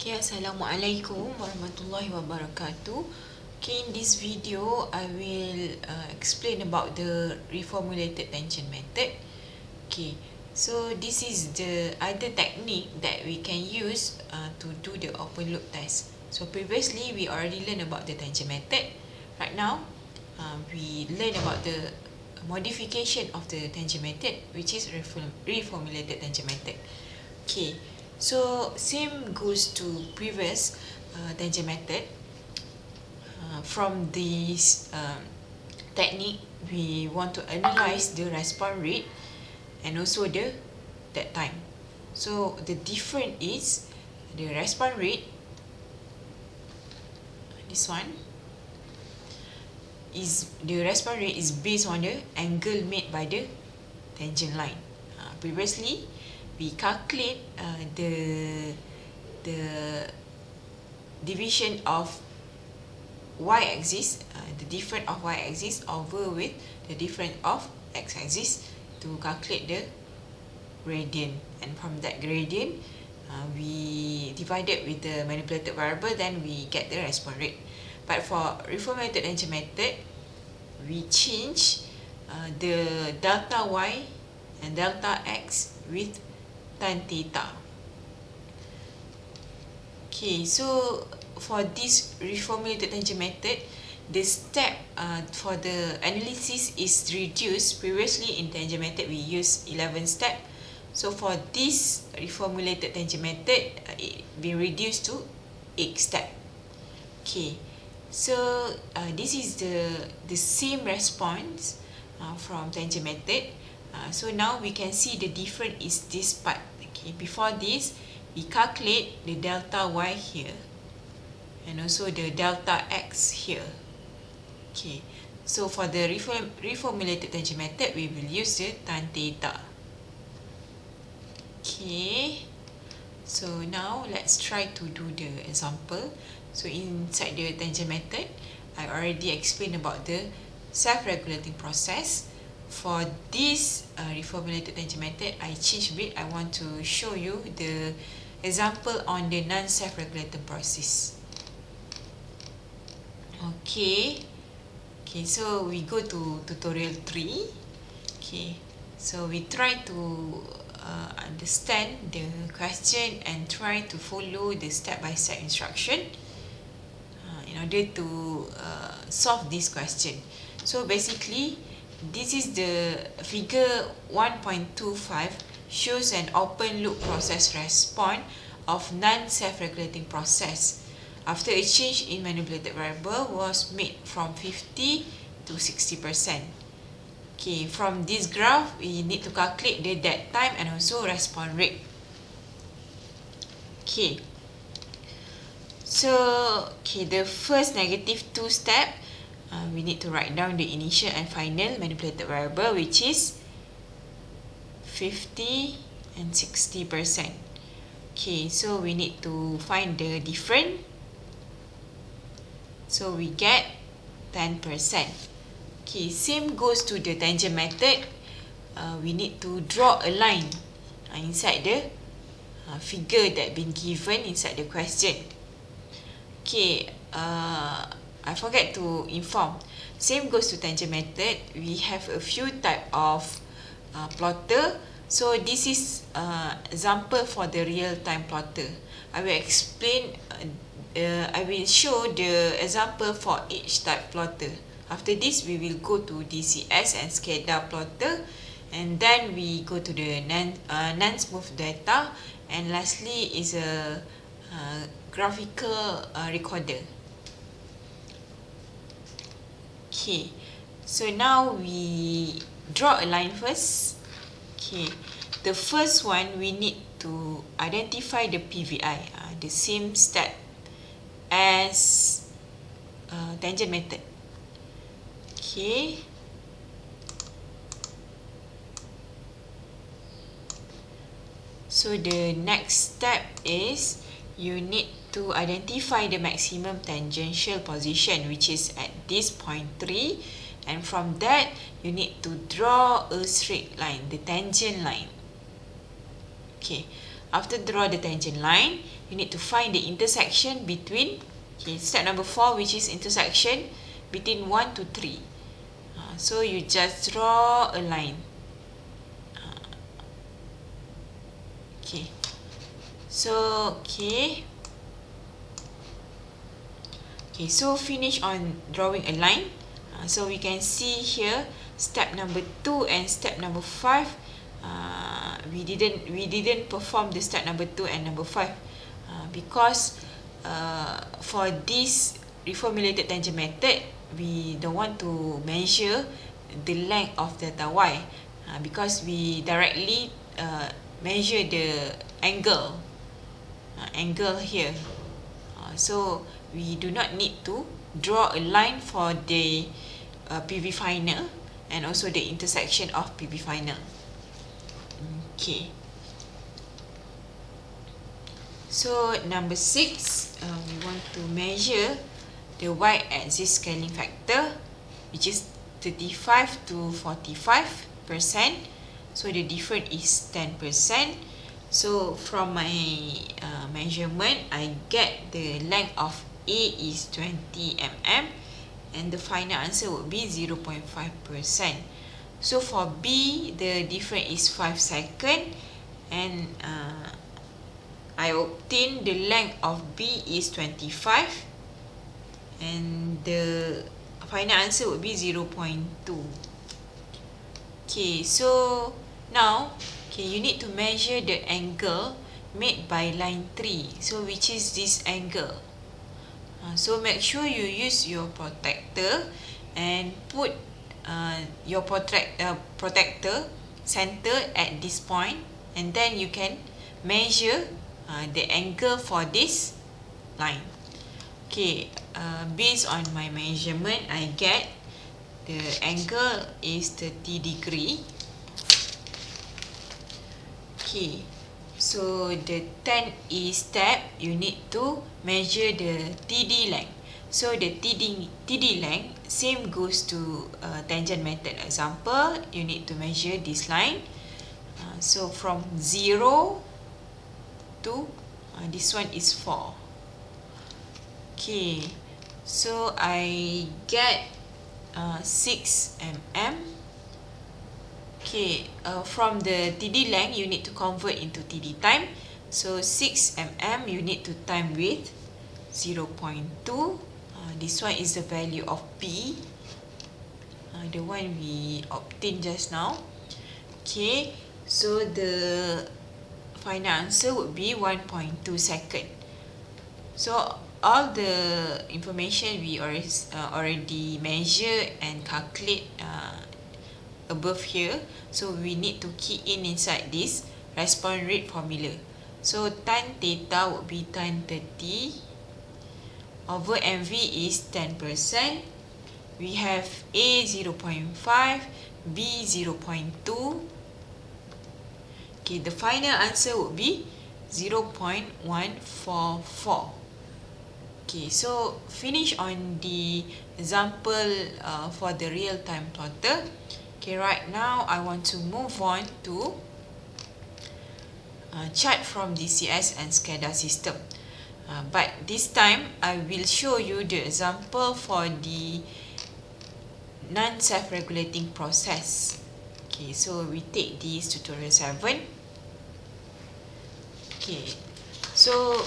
Okay, Assalamualaikum warahmatullahi wabarakatuh. Okay, in this video, I will explain about the reformulated tangent method. Okay, so this is the other technique that we can use to do the open loop test. So previously, we already learned about the tangent method. Right now, we learn about the modification of the tangent method, which is reformulated tangent method. Okay, so same goes to previous tangent method. From this technique, we want to analyze the response rate and also the that time. So the difference is the response rate, this one is the response rate is based on the angle made by the tangent line. Previously, we calculate the division of y-axis, the difference of y-axis over with the difference of x-axis to calculate the gradient, and from that gradient we divided with the manipulated variable, then we get the response rate. But for reformulated tangent method, we change the delta y and delta x with tan theta. Okay, so for this reformulated tangent method, the step for the analysis is reduced. Previously in tangent method we use 11 steps. So for this reformulated tangent method, it be reduced to 8 steps. Okay, so this is the same response from tangent method. So now we can see the difference is this part. Okay, before this, we calculate the delta y here and also the delta x here. Okay, so for the reformulated tangent method, we will use the tan theta. Okay, so now let's try to do the example. So inside the tangent method, I already explained about the self-regulating process. For this reformulated tangent method, I change a bit. I want to show you the example on the non-self-regulating process. Okay, so we go to tutorial 3. Okay, so we try to understand the question and try to follow the step-by-step instruction in order to solve this question. So basically, this is the figure 1.25 shows an open loop process response of non-self-regulating process after a change in manipulated variable was made from 50 to 60%. Okay, from this graph, we need to calculate the dead time and also response rate. Okay, so the first -2 step, we need to write down the initial and final manipulated variable, which is 50 and 60%. Okay, so we need to find the difference. So we get 10%. Okay, same goes to the tangent method. We need to draw a line inside the figure that been given inside the question. Okay, I forget to inform. Same goes to tangent method. We have a few type of plotter. So this is example for the real-time plotter. I will explain. I will show the example for each type plotter. After this, we will go to DCS and SCADA plotter, and then we go to the non-smooth data, and lastly is a graphical recorder. Okay, so now we draw a line first. Okay, the first one we need to identify the PVI, the same step as tangent method. Okay, so the next step is you need to identify the maximum tangential position, which is at this point 3, and from that you need to draw a straight line, the tangent line. Okay, after draw the tangent line, you need to find the intersection between, okay, step number 4, which is intersection between 1 to 3. So you just draw a line. Okay. So, okay, so finish on drawing a line. So we can see here step number 2 and step number 5. We didn't perform the step number 2 and number 5 because for this reformulated tangent method, we don't want to measure the length of delta y because we directly measure the angle here. So we do not need to draw a line for the PV final and also the intersection of PV final. Okay. So number 6, we want to measure the y-axis scaling factor, which is 35 to 45%. So the difference is 10%. So from my measurement, I get the length of A is 20 mm and the final answer would be 0.5%. So for B, the difference is 5 seconds and I obtain the length of B is 25 and the final answer would be 0.2. Okay, so now, you need to measure the angle made by line 3. So which is this angle? So make sure you use your protractor and put your protractor center at this point, and then you can measure the angle for this line. Okay, based on my measurement, I get the angle is 30 degree. Okay, so the 10E step, you need to measure the TD length. So the TD length, same goes to tangent method example. You need to measure this line. So from 0 to this one is 4. Okay, so I get 6 mm. Okay, from the TD length, you need to convert into TD time. So 6 mm, you need to time with 0.2. This one is the value of P, the one we obtained just now. Okay, so the final answer would be 1.2 second. So all the information we already measure and calculate above here. So we need to key in inside this response rate formula. So tan theta would be tan 30 over MV is 10%. We have A 0.5, B 0.2. Okay, the final answer would be 0.144. Okay, so finish on the example for the real-time plotter. Okay, right now I want to move on to chart from DCS and SCADA system. But this time I will show you the example for the non-self-regulating process. Okay, so we take this tutorial 7. Okay, so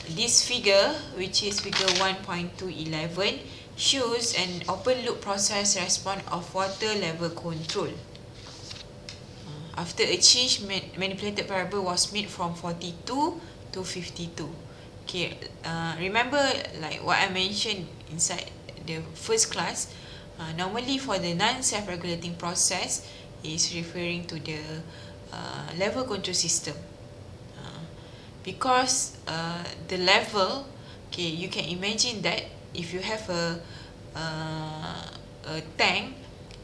this figure, which is figure 1.211, shows an open loop process response of water level control. After a change, manipulated variable was made from 42 to 52. Okay, remember like what I mentioned inside the first class, normally for the non-self-regulating process is referring to the level control system. Because the level, okay, you can imagine that if you have a tank,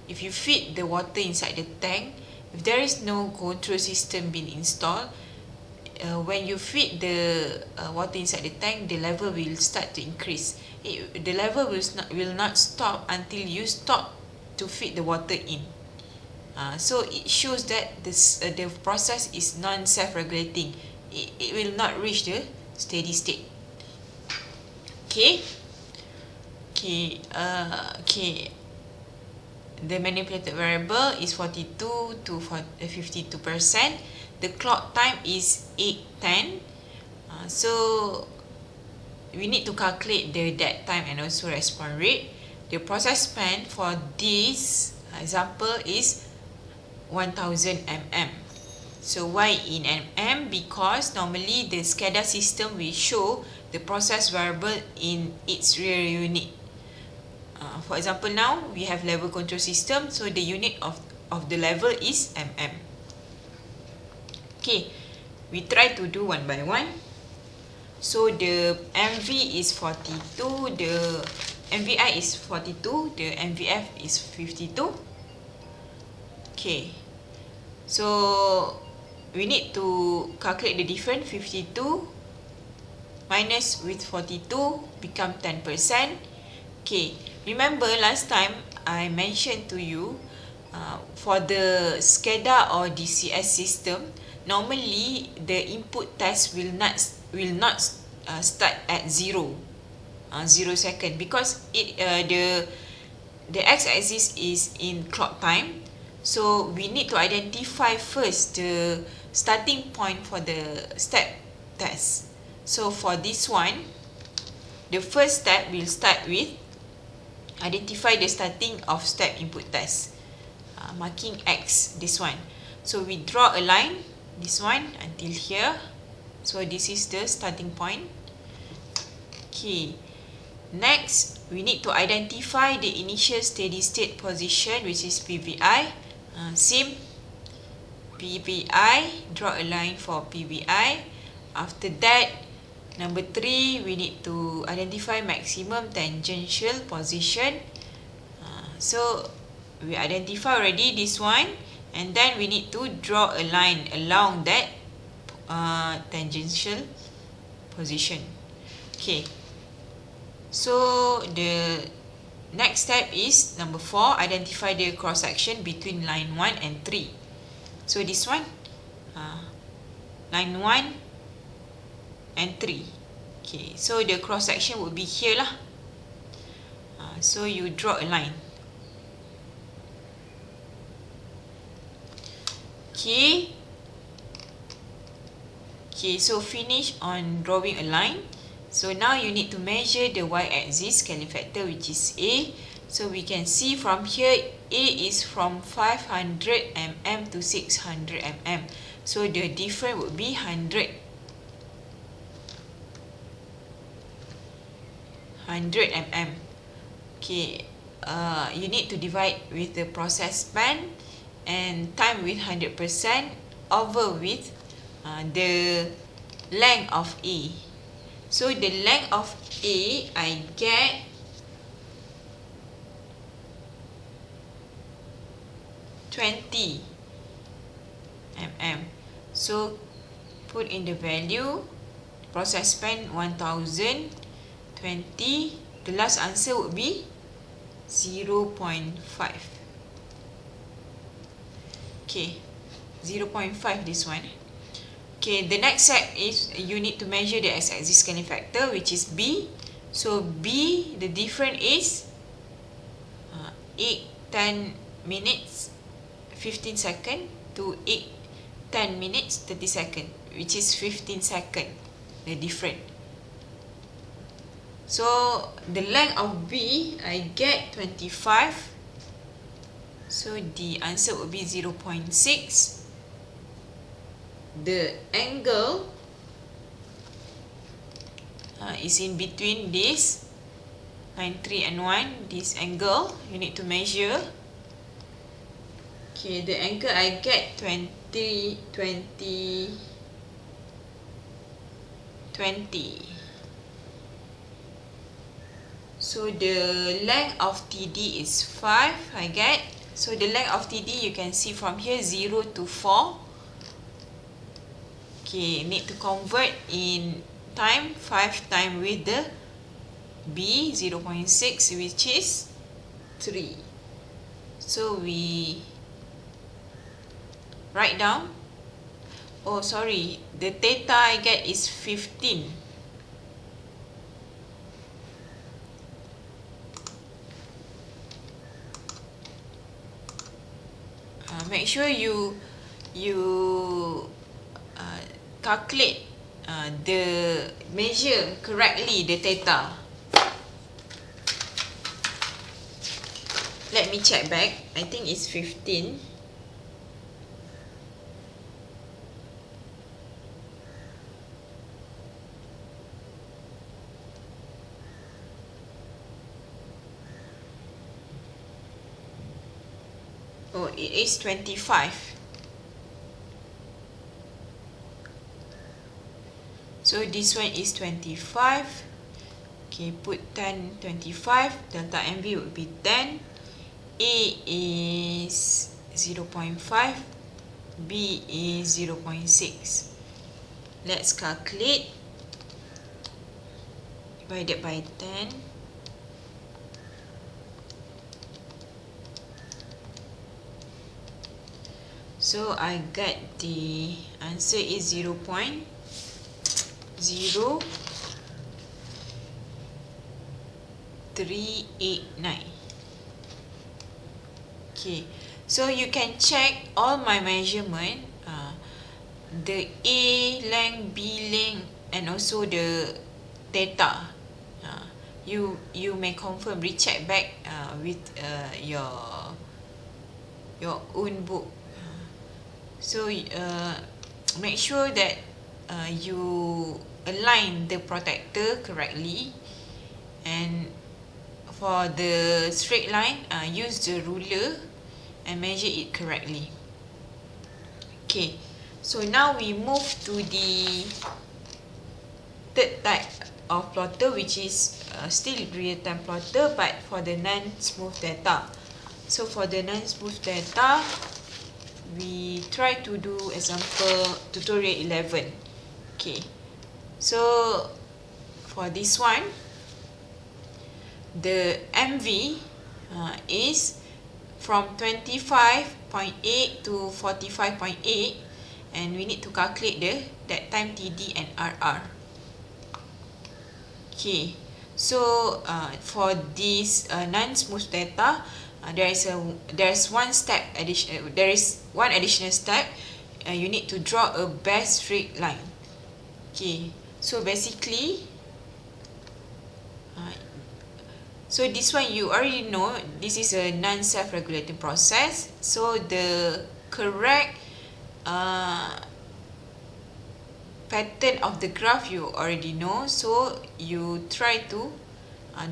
if you feed the water inside the tank, if there is no control system being installed, when you feed the water inside the tank, the level will start to increase. The level will not stop until you stop to feed the water in. So it shows that the process is non-self-regulating. it will not reach the steady state. Okay. The manipulated variable is 42 to 52%. The clock time is 8:10. So we need to calculate the dead time and also response rate. The process span for this example is 1000 mm. So why in mm? Because normally the SCADA system will show the process variable in its real unit. For example, now we have level control system, so the unit of the level is mm. Okay, we try to do one by one. So the MV is 42, the MVI is 42, the MVF is 52. Okay, so we need to calculate the difference. 52 minus with 42 become 10%. Okay, remember last time I mentioned to you for the SCADA or DCS system, normally the input test will not start at 0 second, because the x-axis is in clock time. So we need to identify first the starting point for the step test. So for this one, the first step will start with identify the starting of step input test, marking X, this one. So we draw a line, this one until here. So this is the starting point. Okay, next we need to identify the initial steady state position, which is PVI. Same, PVI, draw a line for PVI. After that, number 3, we need to identify maximum tangential position. So we identify already this one, and then we need to draw a line along that tangential position. Okay, so the next step is number 4, identify the cross section between line 1 and 3. So this one, line 1 and 3. Okay, so the cross section would be here lah. So you draw a line. Okay, so finish on drawing a line. So now you need to measure the y-axis scaling factor, which is A. So we can see from here, A is from 500 mm to 600 mm. So the difference would be 100 mm. Okay, you need to divide with the process span and time with 100% over with the length of A. So the length of A, I get 20 mm. So put in the value, process span 1000, 20, the last answer would be 0.5. Okay, 0.5 this one. Okay, the next step is you need to measure the x-axis scaling factor, which is B. So B, the difference is 8, 10 minutes, 15 seconds to 8, 10 minutes, 30 seconds, which is 15 seconds, the difference. So the length of B, I get 25. So the answer would be 0.6. The angle is in between this line 3 and 1. This angle you need to measure. Okay, the angle I get 20. So the length of TD is 5, I get. So the length of TD, you can see from here, 0 to 4. Okay, need to convert in time, 5 times with the B, 0.6, which is 3. So we write down Oh, sorry, the theta I get is 15. Make sure you calculate the measure correctly the theta. Let me check back. I think it's 15. Oh, it is 25. So this one is 25. Okay, put 10, 25. Delta MV would be 10. A is 0.5. B is 0.6. Let's calculate. Divided by 10. So I get the answer is 0.039. Okay, so you can check all my measurement, the A length, B length, and also the theta. You may confirm, recheck back with your own book. So make sure that you align the protector correctly, and for the straight line, use the ruler and measure it correctly. Okay, so now we move to the third type of plotter, which is still real-time plotter but for the non-smooth data. So for the non-smooth data, we try to do example tutorial 11. Okay, so for this one, the MV is from 25.8 to 45.8, and we need to calculate that time TD and RR. Okay, so for this non-smooth data, there is one additional step. You need to draw a best straight line. Okay, so basically, so this one you already know, this is a non-self-regulating process. So the correct pattern of the graph you already know. So you try to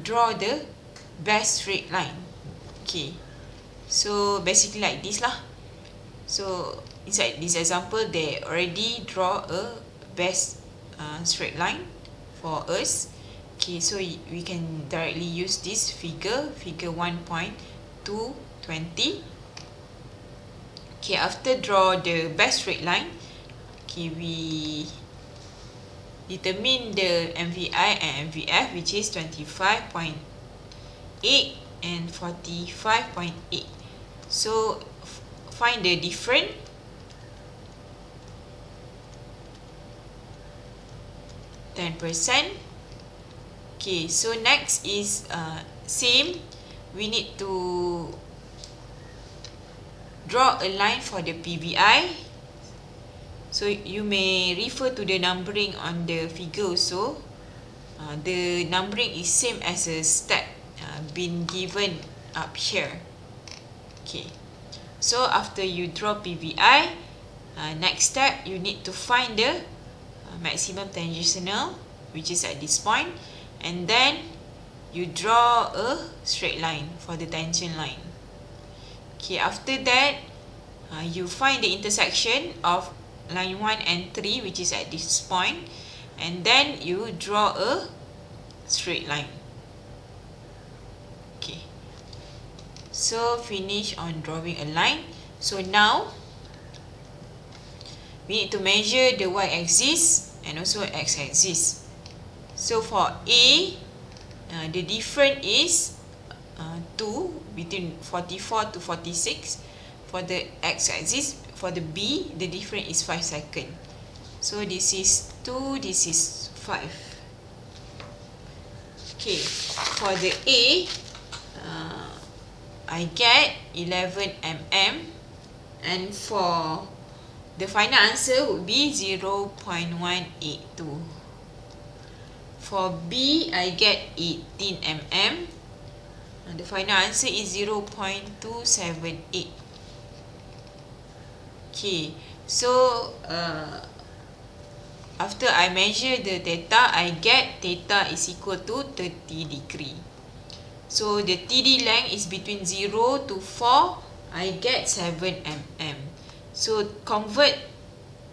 draw the best straight line. Okay, so basically like this lah. So inside this example, they already draw a best straight line for us. Okay, so we can directly use this figure 1.220. Okay, after draw the best straight line, okay, we determine the MVI and MVF, which is 25.8 and 45.8. So find the difference. %. Okay, so next is same. We need to draw a line for the PVI. So you may refer to the numbering on the figure also. The numbering is same as a step been given up here. Okay, so after you draw PVI, next step you need to find the maximum tangential, which is at this point, and then you draw a straight line for the tangent line. Okay, after that, you find the intersection of line 1 and 3, which is at this point, and then you draw a straight line. Okay, so finish on drawing a line. So now we need to measure the y-axis and also x-axis. So for A, the difference is 2 between 44 to 46. For the x-axis, for the B, the difference is 5 seconds. So this is 2, this is 5. Okay, for the A, I get 11 mm, and for the final answer would be 0.182. For B, I get 18 mm, and the final answer is 0.278. Okay, so after I measure the theta, I get theta is equal to 30 degree. So the TD length is between 0 to 4, I get 7 mm. So convert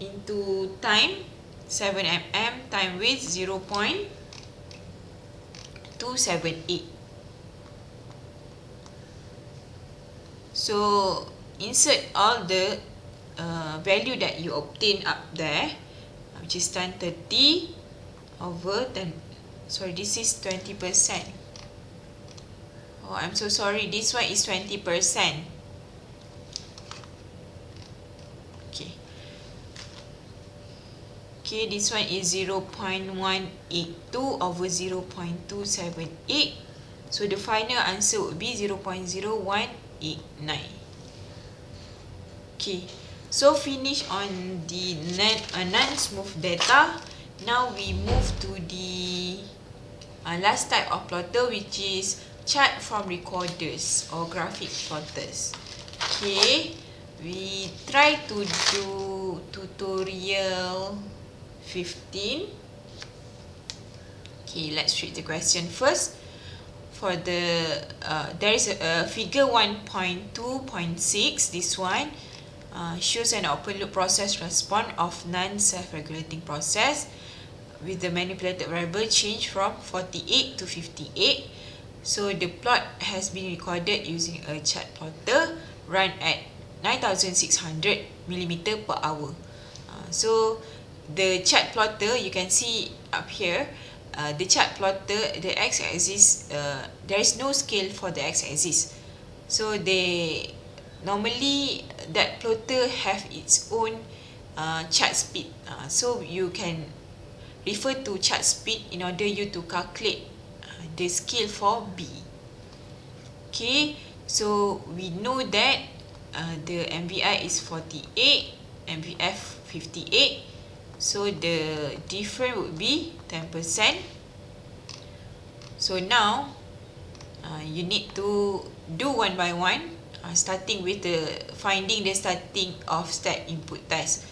into time, 7 mm time with 0.278. So insert all the value that you obtain up there, which is tan 30 over 10. Sorry, this is 20%. Oh, I'm so sorry. This one is 20%. Okay. Okay, this one is 0.182 over 0.278. So the final answer would be 0.0189. Okay. So finish on the non-smooth data. Now we move to the last type of plotter, which is chart from recorders or graphic plotters. Okay, we try to do tutorial 15. Okay, let's read the question first. For the there is a figure 1.2.6. This one shows an open loop process response of non-self-regulating process with the manipulated variable change from 48 to 58. So the plot has been recorded using a chart plotter run at 9600 mm per hour. So the chart plotter, you can see up here, the chart plotter, the x-axis, there is no scale for the x-axis. So they normally, that plotter have its own chart speed. So you can refer to chart speed in order you to calculate the scale for B. Okay, so we know that the MVI is 48, MVF 58. So the difference would be 10%. So now you need to do one by one, starting with finding the starting of step input test.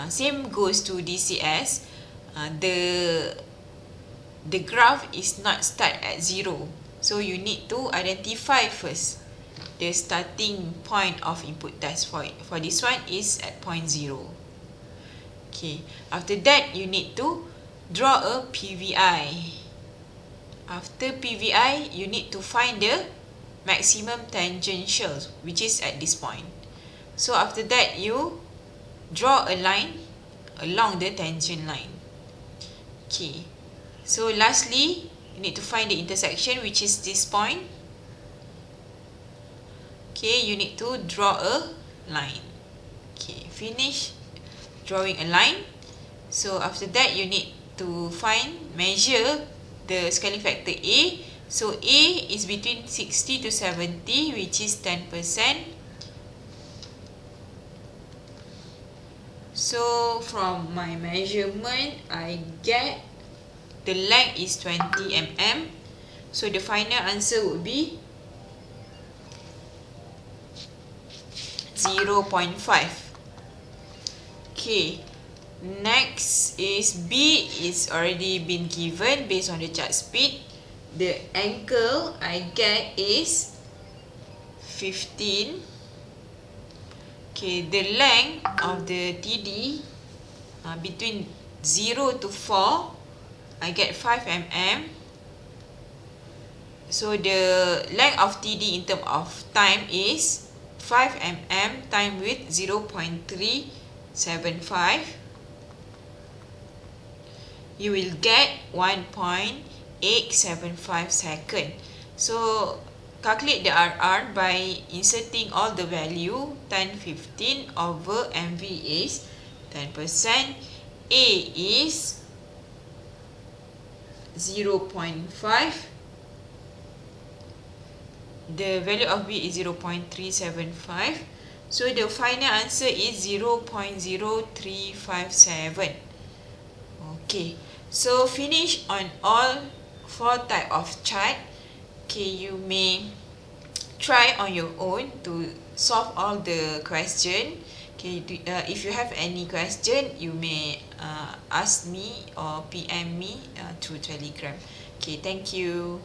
Same goes to DCS. The graph is not start at 0. So you need to identify first the starting point of input test. For this one is at point 0. Okay, after that you need to draw a PVI. After PVI, you need to find the maximum tangential, which is at this point. So after that, you draw a line along the tangent line. Okay, so lastly, you need to find the intersection, which is this point. Okay, you need to draw a line. Okay, finish drawing a line. So after that, you need to measure the scaling factor A. So A is between 60 to 70, which is 10%. So from my measurement, I get the length is 20 mm. So the final answer would be 0.5. Okay, next is B is already been given based on the chart speed. The angle I get is 15. Okay, the length of the TD between 0 to 4, I get 5 mm. So the length of TD in terms of time is 5 mm times with 0.375. You will get 1.875 seconds. So calculate the RR by inserting all the value. Tan 15 over MV is 10%. A is 0.5. The value of B is 0.375. So the final answer is 0.0357. Okay, so finish on all 4 type of chart. Okay, you may try on your own to solve all the question. Okay, if you have any question, you may ask me or PM me through Telegram. Okay, thank you.